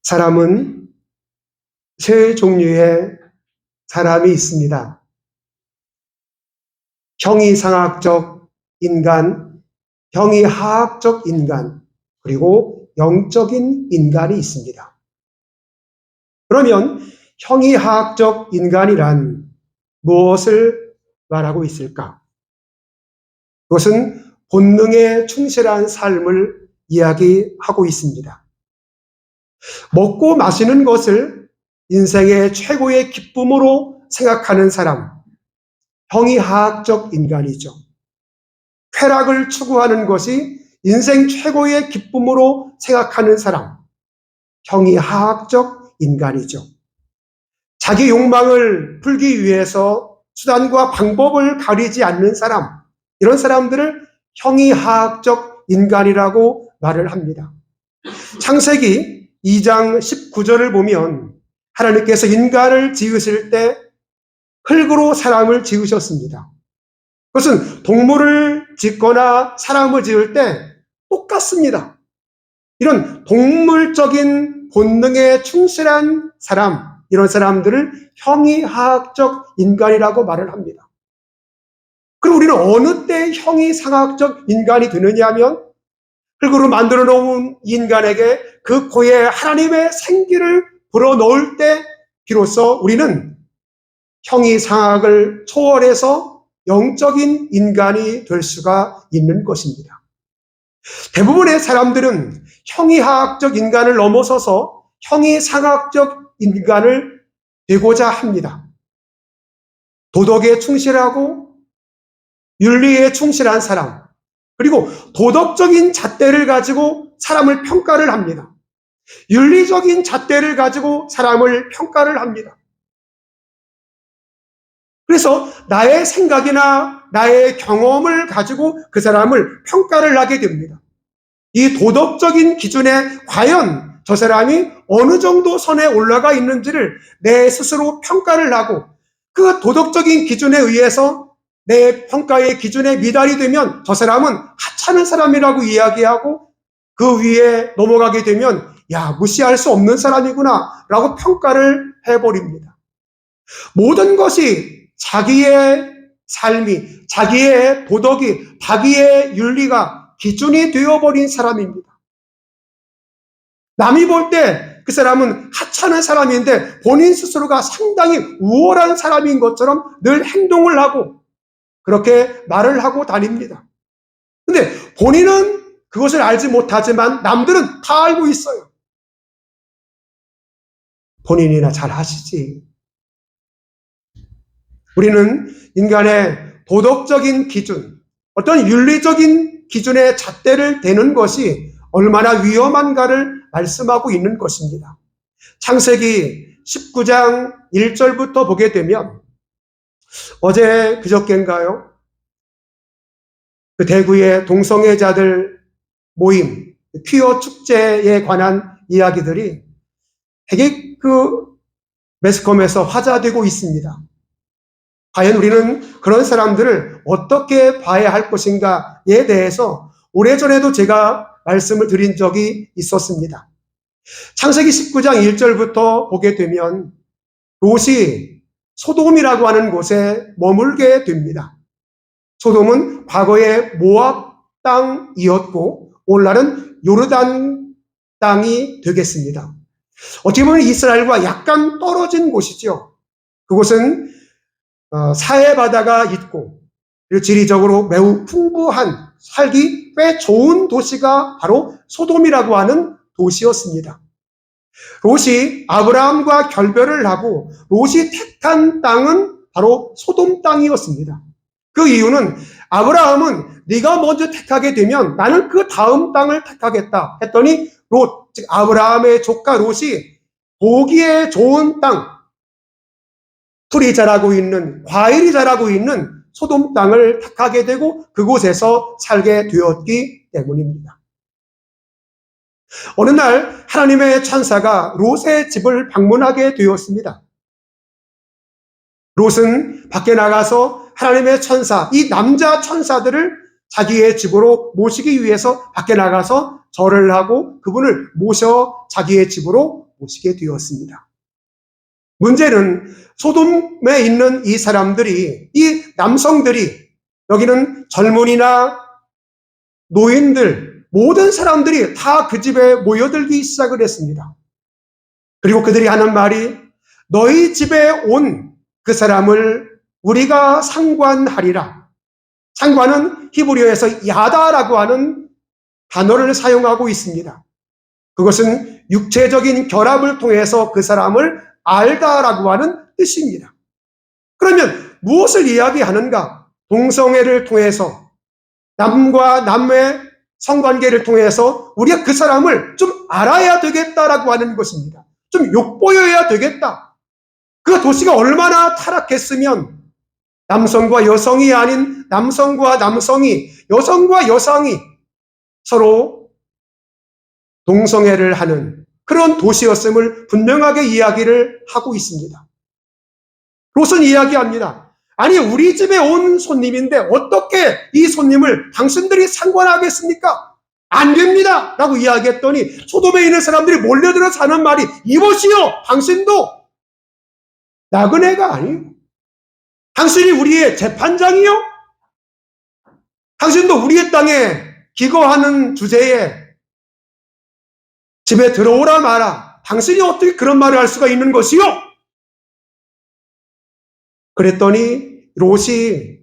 사람은 세 종류의 사람이 있습니다. 형이상학적 인간, 형이하학적 인간, 그리고 영적인 인간이 있습니다. 그러면 형이하학적 인간이란 무엇을 말하고 있을까? 그것은 본능에 충실한 삶을 이야기하고 있습니다. 먹고 마시는 것을 인생의 최고의 기쁨으로 생각하는 사람, 형이하학적 인간이죠. 쾌락을 추구하는 것이 인생 최고의 기쁨으로 생각하는 사람, 형이하학적 인간이죠. 자기 욕망을 풀기 위해서 수단과 방법을 가리지 않는 사람, 이런 사람들을 형이하학적 인간이라고 말을 합니다. 창세기 2장 19절을 보면 하나님께서 인간을 지으실 때 흙으로 사람을 지으셨습니다. 그것은 동물을 짓거나 사람을 지을 때 똑같습니다. 이런 동물적인 본능에 충실한 사람, 이런 사람들을 형이하학적 인간이라고 말을 합니다. 그럼 우리는 어느 때 형이상학적 인간이 되느냐 하면 흙으로 만들어 놓은 인간에게 그 코에 하나님의 생기를 불어넣을 때 비로소 우리는 형이상학을 초월해서 영적인 인간이 될 수가 있는 것입니다. 대부분의 사람들은 형이하학적 인간을 넘어서서 형이상학적 인간을 되고자 합니다. 도덕에 충실하고 윤리에 충실한 사람, 그리고 도덕적인 잣대를 가지고 사람을 평가를 합니다. 윤리적인 잣대를 가지고 사람을 평가를 합니다. 그래서 나의 생각이나 나의 경험을 가지고 그 사람을 평가를 하게 됩니다. 이 도덕적인 기준에 과연 저 사람이 어느 정도 선에 올라가 있는지를 내 스스로 평가를 하고 그 도덕적인 기준에 의해서 내 평가의 기준에 미달이 되면 저 사람은 하찮은 사람이라고 이야기하고 그 위에 넘어가게 되면 야, 무시할 수 없는 사람이구나 라고 평가를 해버립니다. 모든 것이 자기의 삶이, 자기의 도덕이, 자기의 윤리가 기준이 되어버린 사람입니다. 남이 볼 때 그 사람은 하찮은 사람인데 본인 스스로가 상당히 우월한 사람인 것처럼 늘 행동을 하고 그렇게 말을 하고 다닙니다. 근데 본인은 그것을 알지 못하지만 남들은 다 알고 있어요. 본인이나 잘 하시지. 우리는 인간의 도덕적인 기준, 어떤 윤리적인 기준에 잣대를 대는 것이 얼마나 위험한가를 말씀하고 있는 것입니다. 창세기 19장 1절부터 보게 되면 어제 그저께인가요? 그 대구의 동성애자들 모임, 퀴어 축제에 관한 이야기들이 되게 매스컴에서 화제되고 있습니다. 과연 우리는 그런 사람들을 어떻게 봐야 할 것인가에 대해서 오래전에도 제가 말씀을 드린 적이 있었습니다. 창세기 19장 1절부터 보게 되면 롯이 소돔이라고 하는 곳에 머물게 됩니다. 소돔은 과거에 모압 땅이었고 오늘날은 요르단 땅이 되겠습니다. 어떻게 보면 이스라엘과 약간 떨어진 곳이죠. 그곳은 사해 바다가 있고 그리고 지리적으로 매우 풍부한 살기 꽤 좋은 도시가 바로 소돔이라고 하는 도시였습니다. 롯이 아브라함과 결별을 하고 롯이 택한 땅은 바로 소돔 땅이었습니다. 그 이유는 아브라함은 네가 먼저 택하게 되면 나는 그 다음 땅을 택하겠다 했더니 롯, 즉 아브라함의 조카 롯이 보기에 좋은 땅, 풀이 자라고 있는, 과일이 자라고 있는 소돔 땅을 택하게 되고 그곳에서 살게 되었기 때문입니다. 어느 날 하나님의 천사가 롯의 집을 방문하게 되었습니다. 롯은 밖에 나가서 하나님의 천사, 이 남자 천사들을 자기의 집으로 모시기 위해서 밖에 나가서 절을 하고 그분을 모셔 자기의 집으로 모시게 되었습니다. 문제는 소돔에 있는 이 사람들이, 이 남성들이, 여기는 젊은이나 노인들, 모든 사람들이 다 그 집에 모여들기 시작을 했습니다. 그리고 그들이 하는 말이, 너희 집에 온 그 사람을 우리가 상관하리라. 상관은 히브리어에서 야다라고 하는 단어를 사용하고 있습니다. 그것은 육체적인 결합을 통해서 그 사람을 알다라고 하는 뜻입니다. 그러면 무엇을 이야기하는가? 동성애를 통해서, 남과 남의 성관계를 통해서 우리가 그 사람을 좀 알아야 되겠다라고 하는 것입니다. 좀 욕보여야 되겠다. 그 도시가 얼마나 타락했으면 남성과 여성이 아닌 남성과 남성이, 여성과 여성이 서로 동성애를 하는 그런 도시였음을 분명하게 이야기를 하고 있습니다. 롯은 이야기합니다. 아니, 우리 집에 온 손님인데 어떻게 이 손님을 당신들이 상관하겠습니까? 안 됩니다! 라고 이야기했더니 소돔에 있는 사람들이 몰려들어서 하는 말이, 이보시오! 당신도 나그네가 아니요. 당신이 우리의 재판장이요? 당신도 우리의 땅에 기거하는 주제에 집에 들어오라 마라. 당신이 어떻게 그런 말을 할 수가 있는 것이요? 그랬더니 롯이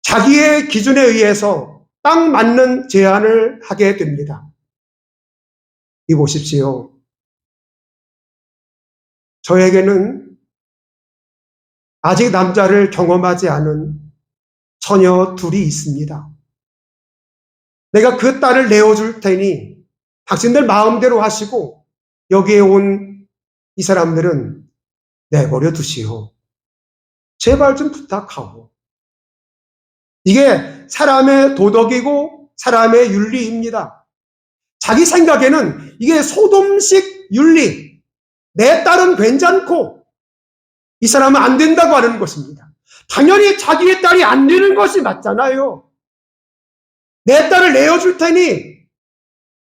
자기의 기준에 의해서 딱 맞는 제안을 하게 됩니다. 이 보십시오. 저에게는 아직 남자를 경험하지 않은 처녀 둘이 있습니다. 내가 그 딸을 내어줄 테니 당신들 마음대로 하시고 여기에 온 이 사람들은 내버려 두시오. 제발 좀 부탁하오. 이게 사람의 도덕이고 사람의 윤리입니다. 자기 생각에는 이게 소돔식 윤리, 내 딸은 괜찮고 이 사람은 안 된다고 하는 것입니다. 당연히 자기의 딸이 안 되는 것이 맞잖아요. 내 딸을 내어줄 테니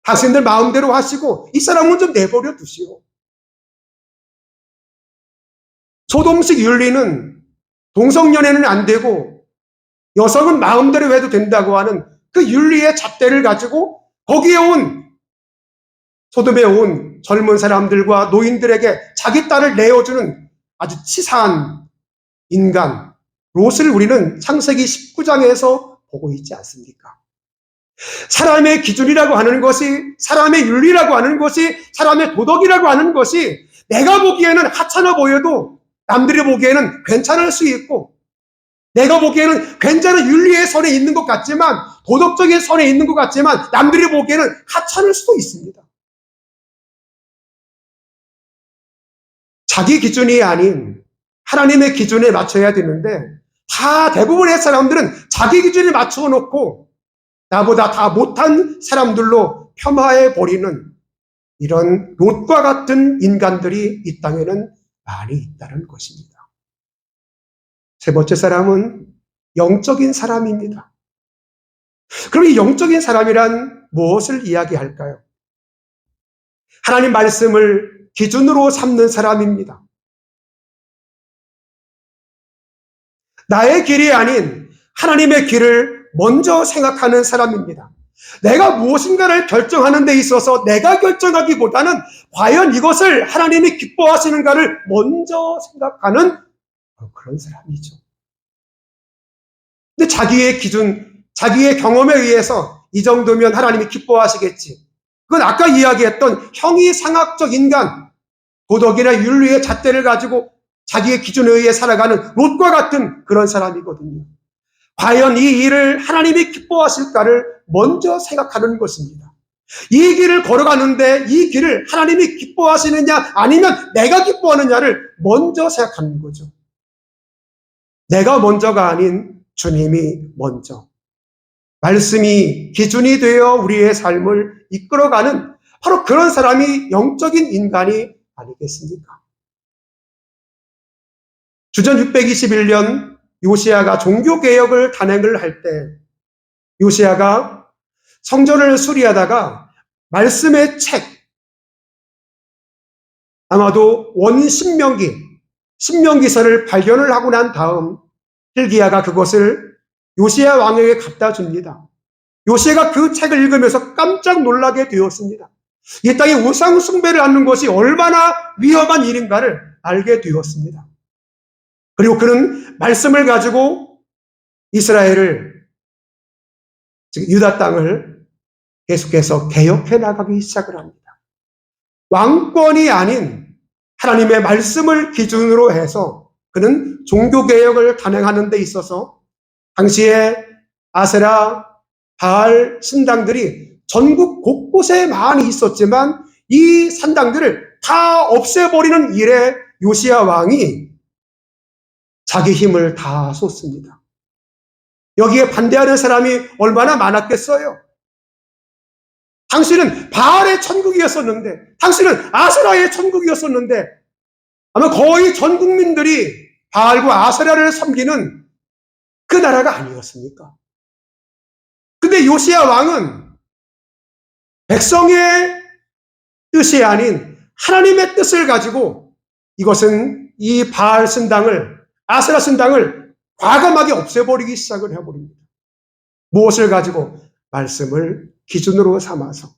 당신들 마음대로 하시고 이 사람은 좀 내버려 두시오. 소돔식 윤리는 동성연애는 안 되고 여성은 마음대로 해도 된다고 하는 그 윤리의 잣대를 가지고 거기에 온, 소돔에 온 젊은 사람들과 노인들에게 자기 딸을 내어주는 아주 치사한 인간 롯을 우리는 창세기 19장에서 보고 있지 않습니까? 사람의 기준이라고 하는 것이, 사람의 윤리라고 하는 것이, 사람의 도덕이라고 하는 것이 내가 보기에는 하찮아 보여도 남들이 보기에는 괜찮을 수 있고, 내가 보기에는 괜찮은 윤리의 선에 있는 것 같지만, 도덕적인 선에 있는 것 같지만 남들이 보기에는 하찮을 수도 있습니다. 자기 기준이 아닌 하나님의 기준에 맞춰야 되는데 다 대부분의 사람들은 자기 기준에 맞춰 놓고 나보다 다 못한 사람들로 폄하해버리는 이런 롯과 같은 인간들이 이 땅에는 많이 있다는 것입니다. 세 번째 사람은 영적인 사람입니다. 그럼 이 영적인 사람이란 무엇을 이야기할까요? 하나님 말씀을 기준으로 삼는 사람입니다. 나의 길이 아닌 하나님의 길을 먼저 생각하는 사람입니다. 내가 무엇인가를 결정하는 데 있어서 내가 결정하기보다는 과연 이것을 하나님이 기뻐하시는가를 먼저 생각하는 그런 사람이죠. 근데 자기의 기준, 자기의 경험에 의해서 이 정도면 하나님이 기뻐하시겠지. 그건 아까 이야기했던 형이상학적 인간, 도덕이나 윤리의 잣대를 가지고 자기의 기준에 의해 살아가는 롯과 같은 그런 사람이거든요. 과연 이 일을 하나님이 기뻐하실까를 먼저 생각하는 것입니다. 이 길을 걸어가는데 이 길을 하나님이 기뻐하시느냐 아니면 내가 기뻐하느냐를 먼저 생각하는 거죠. 내가 먼저가 아닌 주님이 먼저. 말씀이 기준이 되어 우리의 삶을 이끌어가는 바로 그런 사람이 영적인 인간이 아니겠습니까? 주전 621년 요시야가 종교개혁을 단행을 할 때 요시야가 성전을 수리하다가 말씀의 책, 아마도 신명기서를 발견을 하고 난 다음 hil기야가 그것을 요시야 왕에게 갖다 줍니다. 요시야가 그 책을 읽으면서 깜짝 놀라게 되었습니다. 이 땅에 우상 숭배를 하는 것이 얼마나 위험한 일인가를 알게 되었습니다. 그리고 그는 말씀을 가지고 이스라엘을, 즉 유다 땅을 계속해서 개혁해 나가기 시작을 합니다. 왕권이 아닌 하나님의 말씀을 기준으로 해서 그는 종교개혁을 단행하는 데 있어서 당시에 아세라, 바알 신당들이 전국 곳곳에 많이 있었지만 이 산당들을 다 없애버리는 일에 요시야 왕이 자기 힘을 다 쏟습니다. 여기에 반대하는 사람이 얼마나 많았겠어요? 당신은 바알의 천국이었었는데, 당신은 아세라의 천국이었었는데, 아마 거의 전 국민들이 바알과 아세라를 섬기는 그 나라가 아니었습니까? 근데 요시야 왕은 백성의 뜻이 아닌 하나님의 뜻을 가지고 이것은 이 바알 신당을, 아세라 신당을 과감하게 없애버리기 시작을 해버립니다. 무엇을 가지고? 말씀을 기준으로 삼아서.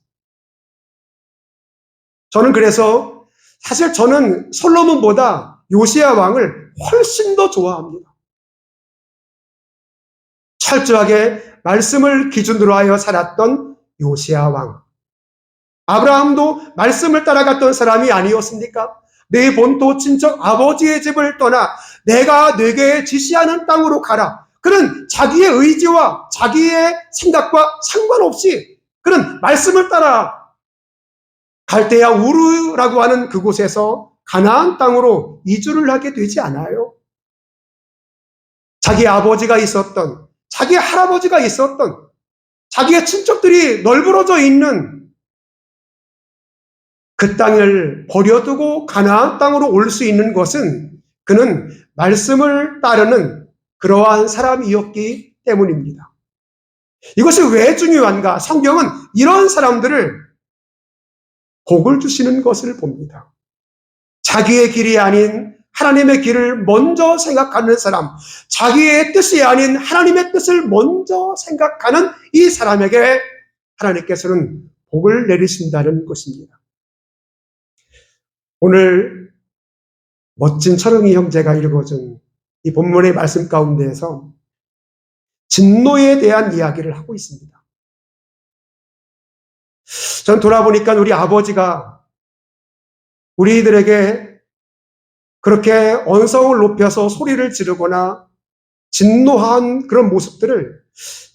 저는 그래서 사실 저는 솔로몬보다 요시야 왕을 훨씬 더 좋아합니다. 철저하게 말씀을 기준으로 하여 살았던 요시야 왕. 아브라함도 말씀을 따라갔던 사람이 아니었습니까? 내 본토 친척 아버지의 집을 떠나 내가 네게 지시하는 땅으로 가라. 그는 자기의 의지와 자기의 생각과 상관없이 그는 말씀을 따라 갈대아 우르라고 하는 그곳에서 가나안 땅으로 이주를 하게 되지 않아요. 자기 아버지가 있었던, 자기 할아버지가 있었던, 자기의 친척들이 널브러져 있는 그 땅을 버려두고 가나안 땅으로 올 수 있는 것은 그는 말씀을 따르는 그러한 사람이었기 때문입니다. 이것이 왜 중요한가? 성경은 이런 사람들을 복을 주시는 것을 봅니다. 자기의 길이 아닌 하나님의 길을 먼저 생각하는 사람, 자기의 뜻이 아닌 하나님의 뜻을 먼저 생각하는 이 사람에게 하나님께서는 복을 내리신다는 것입니다. 오늘 멋진 철흥이 형제가 읽어준 이 본문의 말씀 가운데에서 진노에 대한 이야기를 하고 있습니다. 전 돌아보니까 우리 아버지가 우리들에게 그렇게 언성을 높여서 소리를 지르거나 진노한 그런 모습들을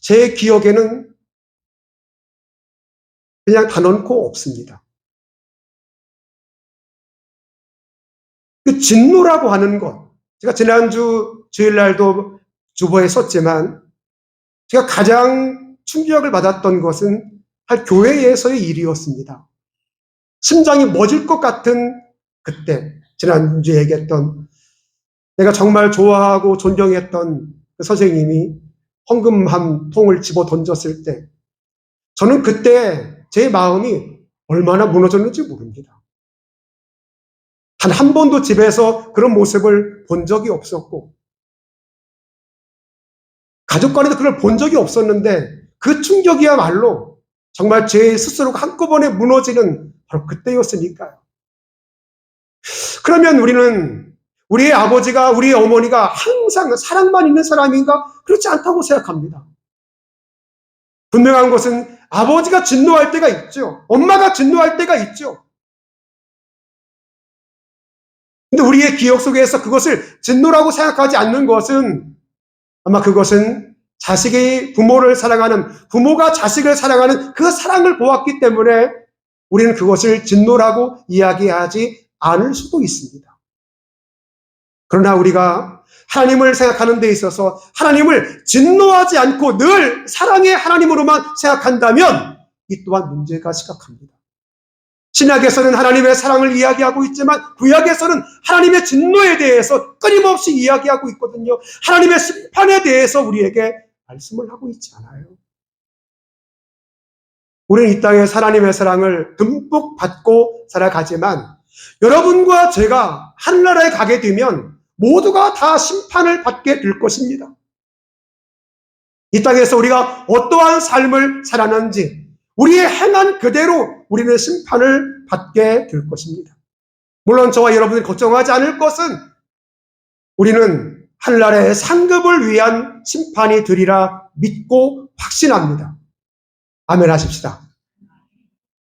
제 기억에는 그냥 단언코 없습니다. 그 진노라고 하는 것, 제가 지난주 주일날도 주보에 썼지만 제가 가장 충격을 받았던 것은 한 교회에서의 일이었습니다. 심장이 멎을 것 같은 그때, 지난주에 얘기했던 내가 정말 좋아하고 존경했던 그 선생님이 헌금 한 통을 집어 던졌을 때 저는 그때 제 마음이 얼마나 무너졌는지 모릅니다. 단 한 번도 집에서 그런 모습을 본 적이 없었고 가족 간에도 그걸 본 적이 없었는데 그 충격이야말로 정말 제 스스로가 한꺼번에 무너지는 바로 그때였으니까요. 그러면 우리는 우리의 아버지가, 우리의 어머니가 항상 사랑만 있는 사람인가? 그렇지 않다고 생각합니다. 분명한 것은 아버지가 진노할 때가 있죠. 엄마가 진노할 때가 있죠. 근데 우리의 기억 속에서 그것을 진노라고 생각하지 않는 것은 아마 그것은 자식이 부모를 사랑하는, 부모가 자식을 사랑하는 그 사랑을 보았기 때문에 우리는 그것을 진노라고 이야기하지 않을 수도 있습니다. 그러나 우리가 하나님을 생각하는 데 있어서 하나님을 진노하지 않고 늘 사랑의 하나님으로만 생각한다면 이 또한 문제가 심각합니다. 신약에서는 하나님의 사랑을 이야기하고 있지만 구약에서는 하나님의 진노에 대해서 끊임없이 이야기하고 있거든요. 하나님의 심판에 대해서 우리에게 말씀을 하고 있지 않아요. 우리는 이 땅에 하나님의 사랑을 듬뿍 받고 살아가지만 여러분과 제가 하늘나라에 가게 되면 모두가 다 심판을 받게 될 것입니다. 이 땅에서 우리가 어떠한 삶을 살았는지 우리의 행한 그대로 우리는 심판을 받게 될 것입니다. 물론 저와 여러분들이 걱정하지 않을 것은 우리는 하늘나라의 상급을 위한 심판이 되리라 믿고 확신합니다. 아멘 하십시다.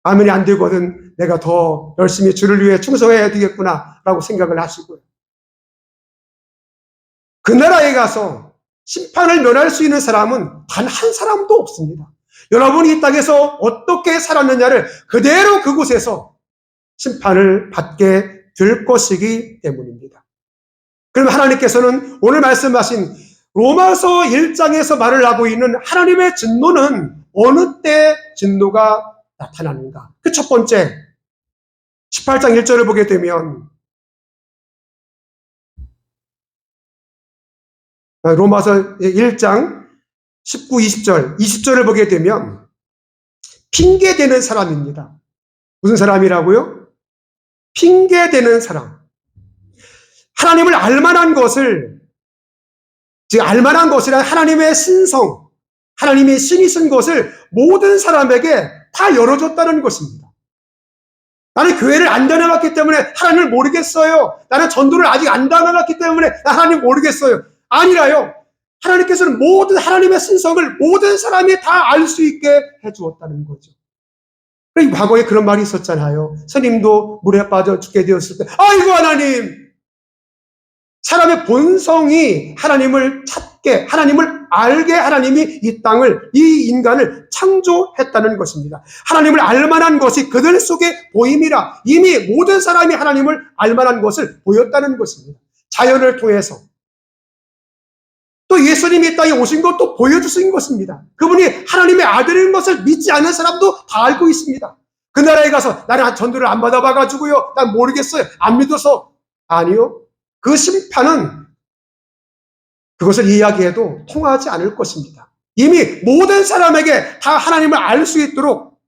아멘이 안 되거든 내가 더 열심히 주를 위해 충성해야 되겠구나라고 생각을 하시고요. 그 나라에 가서 심판을 면할 수 있는 사람은 단 한 사람도 없습니다. 여러분이 이 땅에서 어떻게 살았느냐를 그대로 그곳에서 심판을 받게 될 것이기 때문입니다. 그럼 하나님께서는 오늘 말씀하신 로마서 1장에서 말을 하고 있는 하나님의 진노는 어느 때 진노가 나타나는가? 그 첫 번째 18장 1절을 보게 되면 로마서 1장 19, 20절을 보게 되면 핑계대는 사람입니다. 무슨 사람이라고요? 핑계대는 사람. 하나님을 알만한 것을, 즉 알만한 것이란 하나님의 신성, 하나님의 신이 쓴 것을 모든 사람에게 다 열어줬다는 것입니다. 나는 교회를 안 다녀봤기 때문에 하나님을 모르겠어요. 나는 전도를 아직 안 다녀봤기 때문에 하나님 모르겠어요. 아니라요. 하나님께서는 모든 하나님의 신성을 모든 사람이 다 알 수 있게 해주었다는 거죠. 과거에 그런 말이 있었잖아요. 스님도 물에 빠져 죽게 되었을 때, 아이고 하나님! 사람의 본성이 하나님을 찾게, 하나님을 알게 하나님이 이 땅을, 이 인간을 창조했다는 것입니다. 하나님을 알만한 것이 그들 속에 보임이라 이미 모든 사람이 하나님을 알만한 것을 보였다는 것입니다. 자연을 통해서. 또 예수님이 이 땅에 오신 것도 보여주신 것입니다. 그분이 하나님의 아들인 것을 믿지 않는 사람도 다 알고 있습니다. 그 나라에 가서 나는 전도를 안 받아봐가지고요. 난 모르겠어요. 안 믿어서. 아니요. 그 심판은 그것을 이야기해도 통하지 않을 것입니다. 이미 모든 사람에게 다 하나님을 알 수 있도록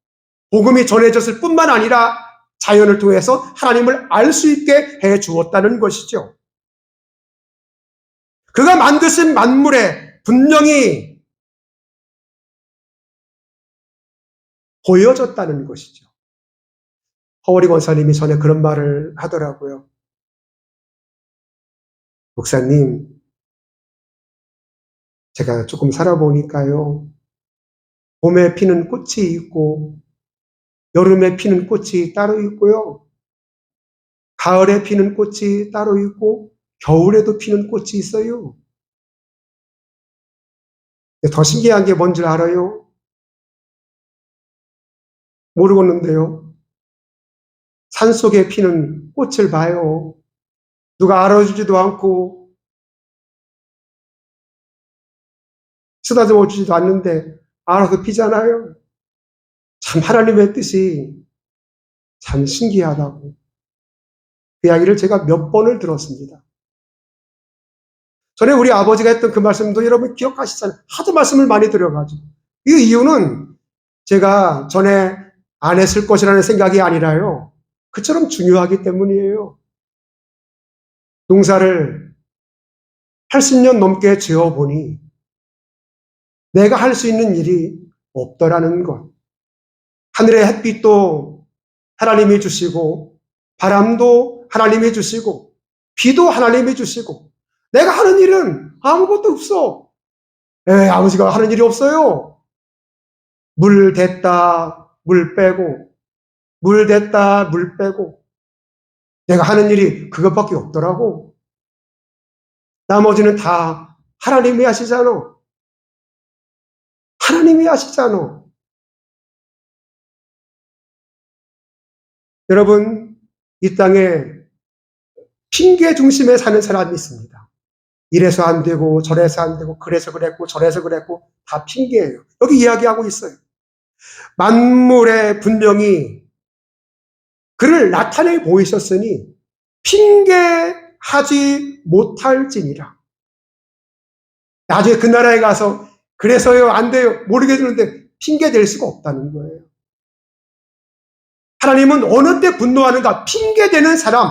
복음이 전해졌을 뿐만 아니라 자연을 통해서 하나님을 알 수 있게 해 주었다는 것이죠. 그가 만드신 만물에 분명히 보여졌다는 것이죠. 허월이 권사님이 전에 그런 말을 하더라고요. 목사님, 제가 조금 살아보니까요. 봄에 피는 꽃이 있고 여름에 피는 꽃이 따로 있고요. 가을에 피는 꽃이 따로 있고 겨울에도 피는 꽃이 있어요. 더 신기한 게 뭔지 알아요? 모르겠는데요. 산속에 피는 꽃을 봐요. 누가 알아주지도 않고 쓰다듬어 주지도 않는데 알아서 피잖아요. 참 하나님의 뜻이 참 신기하다고. 그 이야기를 제가 몇 번을 들었습니다. 전에 우리 아버지가 했던 그 말씀도 여러분 기억하시잖아요. 하도 말씀을 많이 드려가지고. 이 이유는 제가 전에 안 했을 것이라는 생각이 아니라요. 그처럼 중요하기 때문이에요. 농사를 80년 넘게 지어보니 내가 할 수 있는 일이 없더라는 것. 하늘의 햇빛도 하나님이 주시고 바람도 하나님이 주시고 비도 하나님이 주시고 내가 하는 일은 아무것도 없어. 아버지가 하는 일이 없어요. 물 댔다, 물 빼고, 물 댔다, 물 빼고. 내가 하는 일이 그것밖에 없더라고. 나머지는 다 하나님이 하시잖아. 하나님이 하시잖아. 여러분, 이 땅에 핑계 중심에 사는 사람이 있습니다. 이래서 안 되고 저래서 안 되고 그래서 그랬고 저래서 그랬고 다 핑계예요. 여기 이야기하고 있어요. 만물에 분명히 그를 나타내 보이셨으니 핑계하지 못할지니라. 나중에 그 나라에 가서 그래서요 안 돼요 모르겠는데 핑계 댈 수가 없다는 거예요. 하나님은 어느 때 분노하는가? 핑계대는 사람.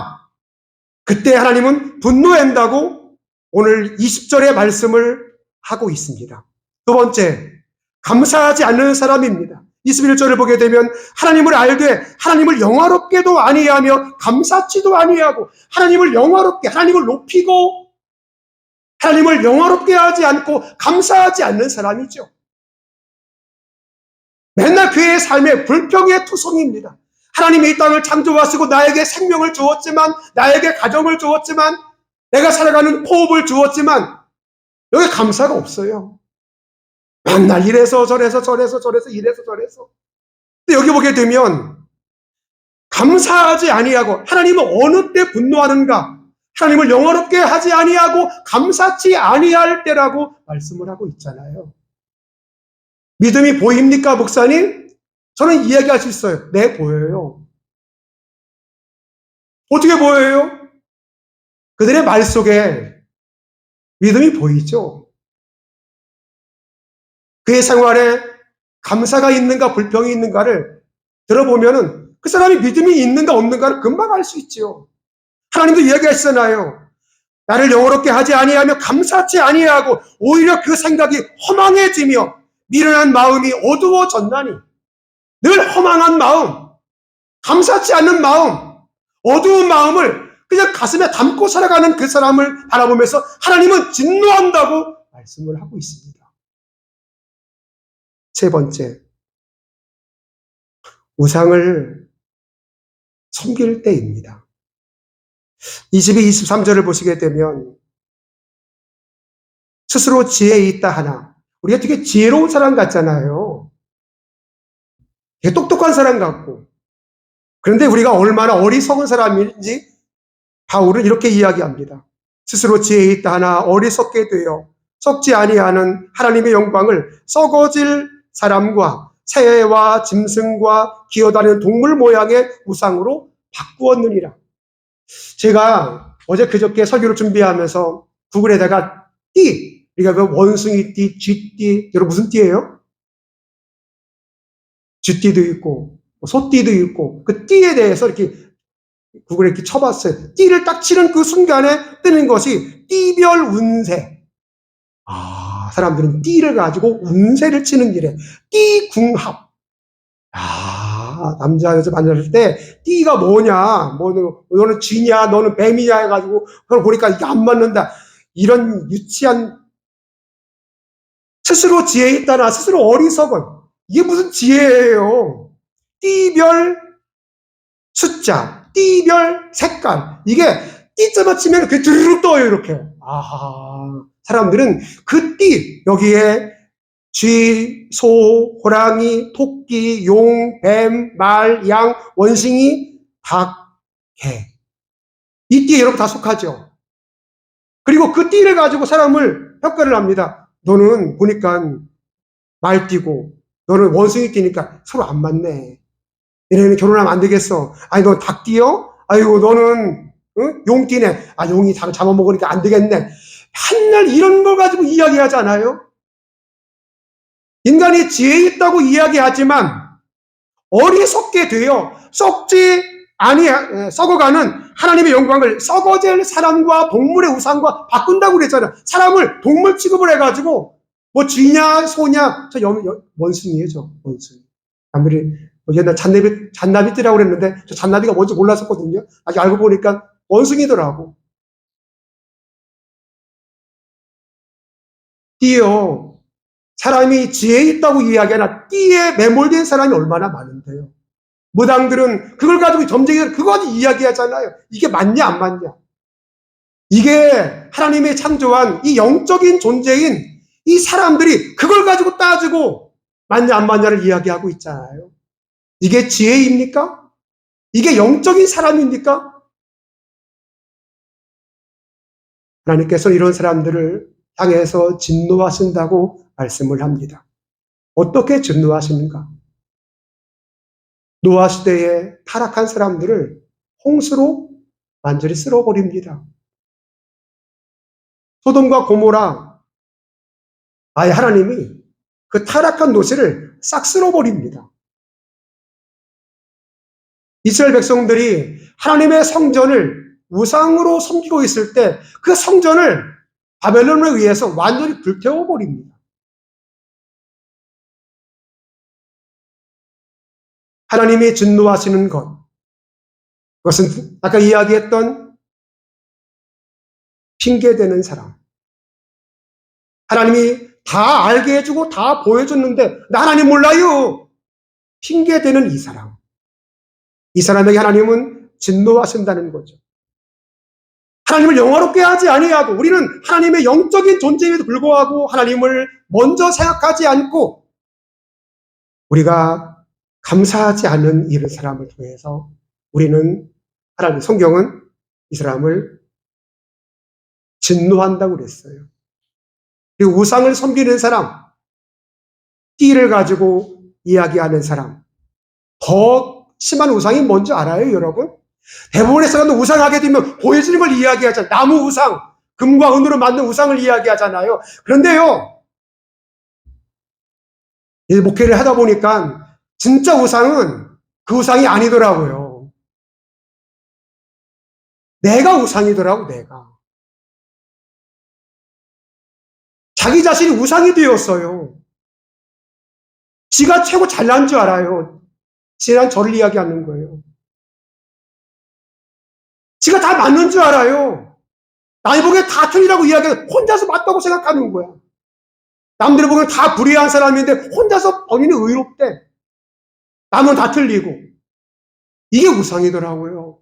그때 하나님은 분노한다고 오늘 20절의 말씀을 하고 있습니다. 두 번째, 감사하지 않는 사람입니다. 21절을 보게 되면 하나님을 알되 하나님을 영화롭게도 아니하며 감사치도 아니하고 하나님을 영화롭게, 하나님을 높이고 하나님을 영화롭게 하지 않고 감사하지 않는 사람이죠. 맨날 그의 삶에 불평의 투성입니다. 하나님이 이 땅을 창조하시고 나에게 생명을 주었지만, 나에게 가정을 주었지만, 내가 살아가는 호흡을 주었지만 여기 감사가 없어요. 맨날 이래서 저래서 이래서 저래서. 근데 여기 보게 되면 감사하지 아니하고 하나님은 어느 때 분노하는가? 하나님을 영화롭게 하지 아니하고 감사치 아니할 때라고 말씀을 하고 있잖아요. 믿음이 보입니까, 목사님? 저는 이야기할 수 있어요. 네, 보여요. 어떻게 보여요? 그들의 말 속에 믿음이 보이죠. 그의 생활에 감사가 있는가 불평이 있는가를 들어보면은 그 사람이 믿음이 있는가 없는가를 금방 알 수 있지요. 하나님도 이야기하시잖아요. 나를 영어롭게 하지 아니하며 감사치 아니하고 오히려 그 생각이 허망해지며 미련한 마음이 어두워졌나니. 늘 허망한 마음, 감사치 않는 마음, 어두운 마음을 그냥 가슴에 담고 살아가는 그 사람을 바라보면서 하나님은 진노한다고 말씀을 하고 있습니다. 세 번째, 우상을 섬길 때입니다. 22, 23절을 보시게 되면 스스로 지혜 있다 하나, 우리가 되게 지혜로운 사람 같잖아요. 되게 똑똑한 사람 같고. 그런데 우리가 얼마나 어리석은 사람인지 바울은 이렇게 이야기합니다. 스스로 지혜 있다 하나 어리석게 되어 썩지 아니하는 하나님의 영광을 썩어질 사람과 새와 짐승과 기어다니는 동물 모양의 우상으로 바꾸었느니라. 제가 어제 그저께 설교를 준비하면서 구글에다가 띠, 그러니까 그 원숭이 띠, 쥐띠, 여러분 무슨 띠예요? 쥐띠도 있고 소띠도 있고 그 띠에 대해서 이렇게 구글에 이렇게 쳐봤어요. 띠를 딱 치는 그 순간에 뜨는 것이 띠별 운세. 아, 사람들은 띠를 가지고 운세를 치는 길에 띠궁합. 아, 남자 여자 만났을 때 띠가 뭐냐, 뭐 너는 쥐냐, 너는 뱀이냐 해가지고 그걸 보니까 이게 안 맞는다. 이런 유치한 스스로 지혜 있다나 스스로 어리석은 이게 무슨 지혜예요? 띠별 숫자, 띠별 색깔. 이게 띠자만 치면 그게 드르륵 떠요, 이렇게. 아하. 사람들은 그 띠, 여기에 쥐, 소, 호랑이, 토끼, 용, 뱀, 말, 양, 원숭이, 닭, 개. 이 띠에 여러분 다 속하죠. 그리고 그 띠를 가지고 사람을 평가를 합니다. 너는 보니까 말띠고, 너는 원숭이 띠니까 서로 안 맞네. 얘네는 결혼하면 안 되겠어. 아니, 너 닭띠요? 아이고, 너는, 응? 용띠네. 아, 용이 닭을 잡아먹으니까 안 되겠네. 맨날 이런 걸 가지고 이야기하잖아요. 인간이 지혜 있다고 이야기하지만 어리석게 되어 썩어가는 하나님의 영광을 썩어질 사람과 동물의 우상과 바꾼다고 그랬잖아요. 사람을 동물 취급을 해가지고 뭐 쥐냐 소냐 원숭이에요, 저 원숭이. 남들이 옛날 잔나비띠라고 그랬는데 저 잔나비가 뭔지 몰랐었거든요. 아직 알고 보니까 원숭이더라고. 띠요. 사람이 지혜 있다고 이야기하나 띠에 매몰된 사람이 얼마나 많은데요. 무당들은 그걸 가지고 점쟁이들 그거 가지고 이야기하잖아요. 이게 맞냐 안 맞냐. 이게 하나님의 창조한 이 영적인 존재인 이 사람들이 그걸 가지고 따지고 맞냐 안 맞냐를 이야기하고 있잖아요. 이게 지혜입니까? 이게 영적인 사람입니까? 하나님께서 이런 사람들을 향해서 진노하신다고 말씀을 합니다. 어떻게 진노하시는가? 노아 시대에 타락한 사람들을 홍수로 완전히 쓸어버립니다. 소돔과 고모라, 아예 하나님이 그 타락한 도시를 싹 쓸어버립니다. 이스라엘 백성들이 하나님의 성전을 우상으로 섬기고 있을 때 그 성전을 바벨론에 의해서 완전히 불태워버립니다. 하나님이 진노하시는 것, 그것은 아까 이야기했던 핑계대는 사람. 하나님이 다 알게 해주고 다 보여줬는데 나 하나님 몰라요. 핑계대는 이 사람. 이 사람에게 하나님은 진노하신다는 거죠. 하나님을 영화롭게 하지 아니하고 우리는 하나님의 영적인 존재임에도 불구하고 하나님을 먼저 생각하지 않고 우리가 감사하지 않는 이런 사람을 통해서 우리는 하나님 성경은 이 사람을 진노한다고 그랬어요. 그리고 우상을 섬기는 사람, 띠를 가지고 이야기하는 사람, 더 심한 우상이 뭔지 알아요, 여러분? 대부분의 사람은 우상하게 되면 보여지는 걸 이야기하잖아요. 나무 우상, 금과 은으로 만든 우상을 이야기하잖아요. 그런데요, 이 목회를 하다 보니까 진짜 우상은 그 우상이 아니더라고요. 내가 우상이더라고, 내가. 자기 자신이 우상이 되었어요. 지가 최고 잘난 줄 알아요. 지난 저를 이야기하는 거예요. 지가 다 맞는 줄 알아요. 남이 보기엔 다 틀리라고 이야기해서 혼자서 맞다고 생각하는 거야. 남들이 보기엔 다 불의한 사람인데 혼자서 본인이 의롭대. 남은 다 틀리고. 이게 우상이더라고요.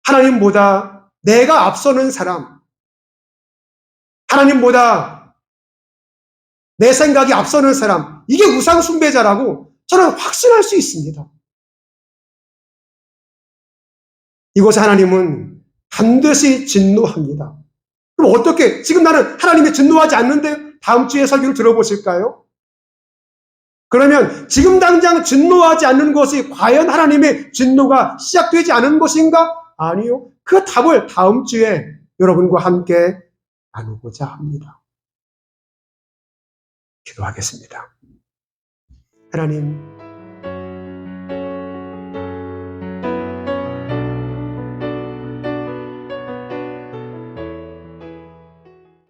하나님보다 내가 앞서는 사람, 하나님보다 내 생각이 앞서는 사람, 이게 우상 숭배자라고 저는 확신할 수 있습니다. 이곳에 하나님은 반드시 진노합니다. 그럼 어떻게, 지금 나는 하나님이 진노하지 않는데 다음 주에 설교를 들어보실까요? 그러면 지금 당장 진노하지 않는 것이 과연 하나님의 진노가 시작되지 않은 것인가? 아니요. 그 답을 다음 주에 여러분과 함께 나누고자 합니다. 기도하겠습니다. 하나님,